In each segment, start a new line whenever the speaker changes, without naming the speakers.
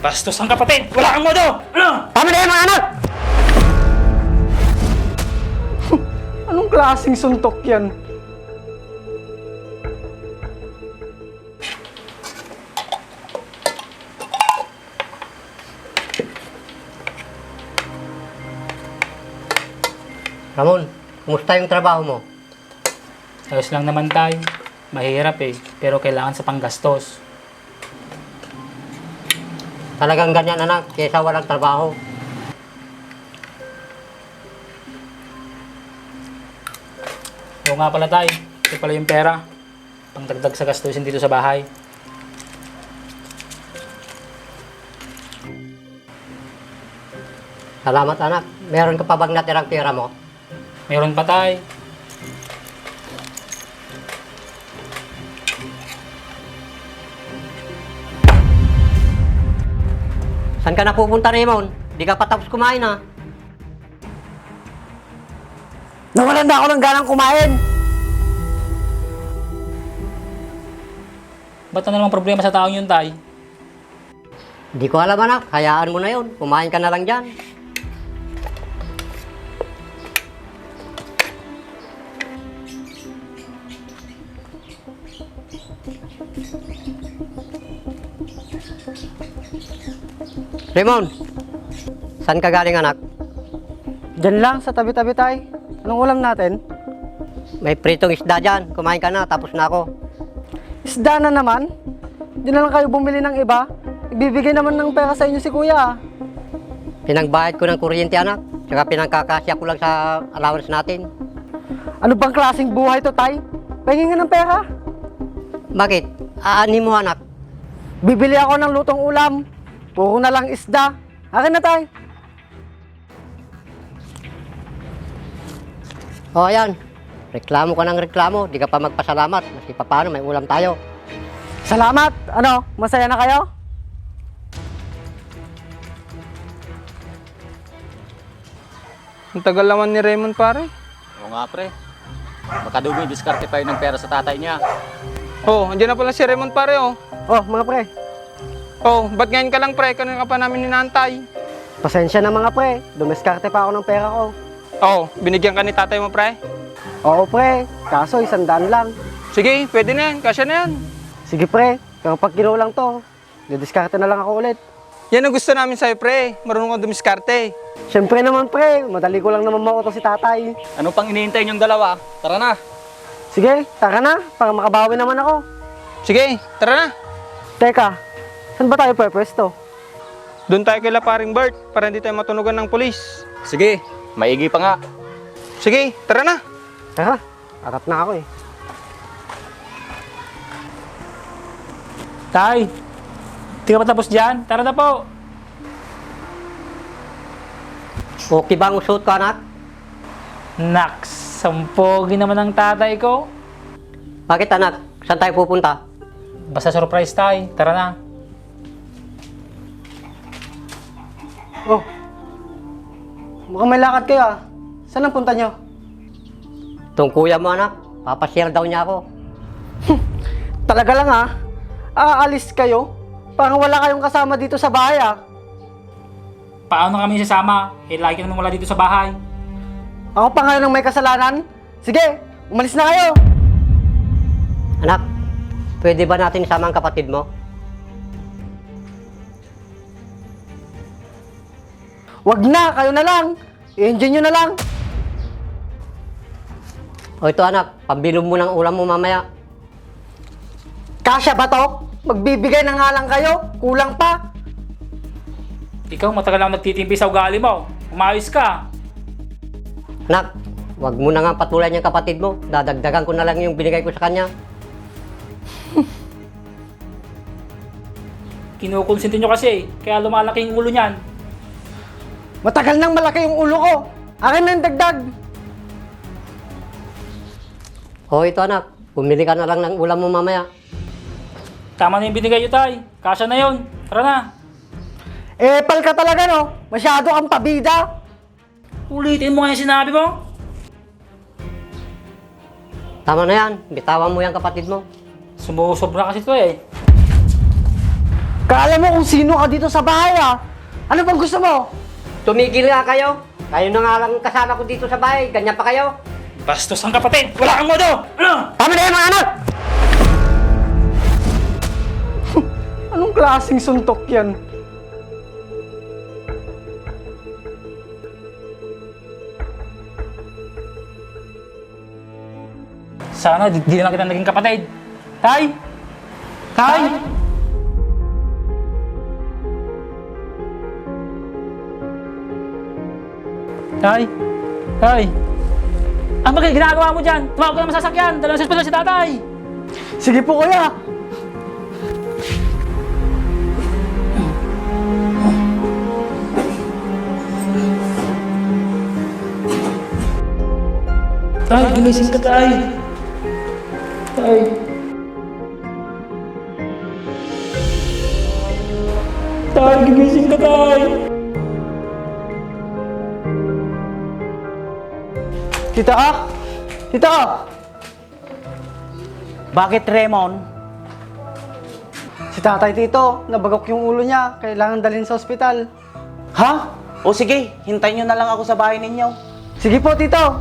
Bastos ang kapatid! Wala kang modo! Ano?
Tama na yan mga anak! Anong klaseng suntok yan?
Ramon, kumusta yung trabaho mo?
Ayos lang naman tayo. Mahirap eh, pero kailangan sa panggastos.
Talagang ganyan anak, kaysa walang trabaho.
Oo nga pala tayo. Ito pala yung pera. Pangdagdag sa gastusin dito sa bahay.
Salamat anak. Meron ka pa bang natirang pera mo?
Mayroon pa tayo.
Saan ka na pupunta, Raymond? Di ka pa tapos kumain ha?
Nawalan na ako ng ganang kumain!
Ba't na namang problema sa taong yun, tay?
Di ko alam anak, hayaan mo na yun. Kumain ka na lang dyan. Raymond, saan ka galing anak?
Diyan lang, sa tabi-tabi tayo. Anong ulam natin?
May pritong isda dyan. Kumain ka na, tapos na ako.
Isda na naman? Di na lang kayo bumili ng iba? Ibibigay naman ng pera sa inyo si kuya.
Pinagbayad ko ng kuryente anak, tsaka pinangkakasya ko lang sa allowance natin.
Ano bang klaseng buhay to, tay? Pahingin nga ng pera.
Bakit? Aanin mo anak?
Bibili ako ng lutong ulam. Puro na lang isda. Akin na, tay.
O ayan, reklamo ka ng reklamo, di ka pa magpasalamat. Maski pa paano, may ulam tayo.
Salamat. Ano, masaya na kayo?
Ang tagal naman ni Raymond pare.
Oo nga pre. Baka dumi, diskarte pa yun ng pera sa tatay niya.
Oh, andiyan na pala si Raymond pare oh.
Oh, mga pre.
Oh, ba't ngayon ka lang pre? Kanina ka pa namin ninantay.
Pasensya na mga pre. Dumiskarte pa ako ng pera ko.
Oh, binigyan ka ni tatay mo pre?
Oo, pre. Kaso 100 lang.
Sige, pwede na yan. Kasya na yan.
Sige, pre. Pero pag kinulang to, didiskarte na lang ako ulit.
Yan ang gusto namin sa'yo pre. Marunong ka dumiskarte.
Siyempre naman, pre. Madali ko lang naman mauto si tatay.
Ano pang iniintay niyong dalawa? Tara na.
Sige, tara na. Para makabawi naman ako.
Sige, tara na.
Teka, saan ba tayo pwepwesto?
Doon tayo kay paring Bert para hindi tayo matunugan ng pulis.
Sige, maigi pa nga.
Sige, tara na.
Tara, atat na ako eh.
Tay! Di ka pa tapos dyan? Tara na po!
Okay bang usot ka anak?
Naks! Sampogi naman ang tatay ko.
Bakit anak? Saan tayo pupunta?
Basta surprise tay. Tara na.
Oh, mukhang may lakad kayo ah. Saan ang punta nyo?
Itong kuya mo anak, papasyal daw niya ako.
Talaga lang ah. Aalis kayo? Parang wala kayong kasama dito sa bahay ah.
Paano kami sasama? Eh, lagi ka naman wala dito sa bahay.
Ako pa ngayon ang may kasalanan? Sige, umalis na kayo!
Anak, pwede ba natin isama ang kapatid mo?
Wag na, kayo na lang! I-enjoy nyo na lang!
O ito anak, pambilog mo ng ulam mo mamaya.
Kasya ba to? Magbibigay na nga lang kayo? Kulang pa?
Ikaw, matagal lang nagtitimpi sa ugali mo. Umayos ka.
Anak, wag mo na nga patulan yung kapatid mo. Dadagdagan ko na lang yung binigay ko sa kanya.
Kinukonsinti nyo kasi, kaya lumalaki yung ulo niyan.
Matagal nang malaki yung ulo ko! Akin na yung dagdag!
O ito anak, bumili ka na lang ng ulam mo mamaya.
Tama na yung binigay nyo tay. Kasya na yun. Tara na.
Epal ka talaga no? Masyado kang pabida!
Ulitin mo nga yung sinabi mo.
Tama na yan, bitawan mo yung kapatid mo.
Sumusobra kasi to eh.
Kaalam mo kung sino ka dito sa bahay ah. Ano bang gusto mo?
Tumigil nga kayo. Kayo na nga lang kasama ko dito sa bahay. Ganyan pa kayo.
Bastos ang kapatid! Wala kang modo! Ano?
Tama na yan mga anak! Anong klaseng suntok yan?
Sana di na lang kita naging kapatid. Tay! Tay! Tay! Tay! Ang bagay ginagawa mo dyan? Tumawag ko ng masasakyan! Dala sa ospital si tatay!
Sige po kuya!
Tay, ginising ka tay! Tay! Tay, ginising ka tay!
Tita ka? Tita ka?
Bakit, Raymond?
Si tatay tito, nabagok yung ulo niya. Kailangan dalhin sa ospital.
Ha? O sige, hintayin nyo na lang ako sa bahay ninyo.
Sige po tito!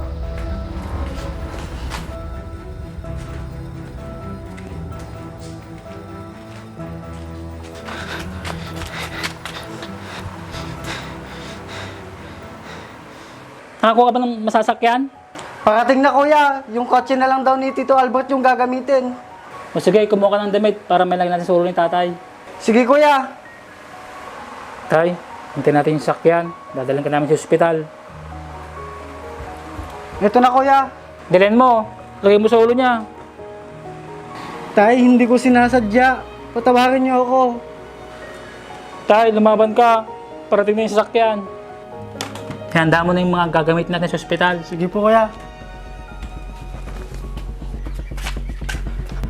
Nakakuha ka ba ng masasakyan?
Parating na kuya, yung kotse na lang daw ni Tito Albert yung gagamitin.
O sige, kumuha ka ng damit para may lagyan natin sa ulo ni tatay.
Sige kuya!
Tay, hintayin natin yung sakyan. Dadalhin ka namin sa ospital.
Ito na kuya.
Dalhin mo. Lagay mo sa ulo niya.
Tay, hindi ko sinasadya. Patawarin niyo ako.
Tay, lumaban ka. Parating na yung sasakyan. Handa mo na yung mga gagamitin natin sa ospital.
Sige po kuya.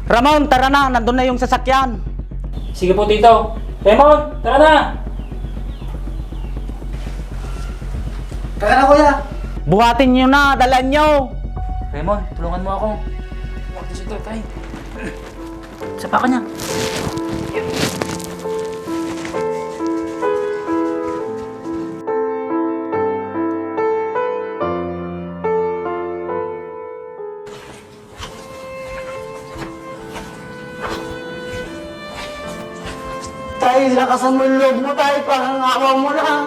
Ramon, tara na, nandun na yung sasakyan.
Sige po, Tito. Raymond, tara na!
Tara na kuya!
Buhatin nyo na, dalan nyo.
Raymond, tulungan mo ako. Huwag si tatay. Sapa ka niya.
Tay, lakasan mo yung loob mo tay, parang awa mo na.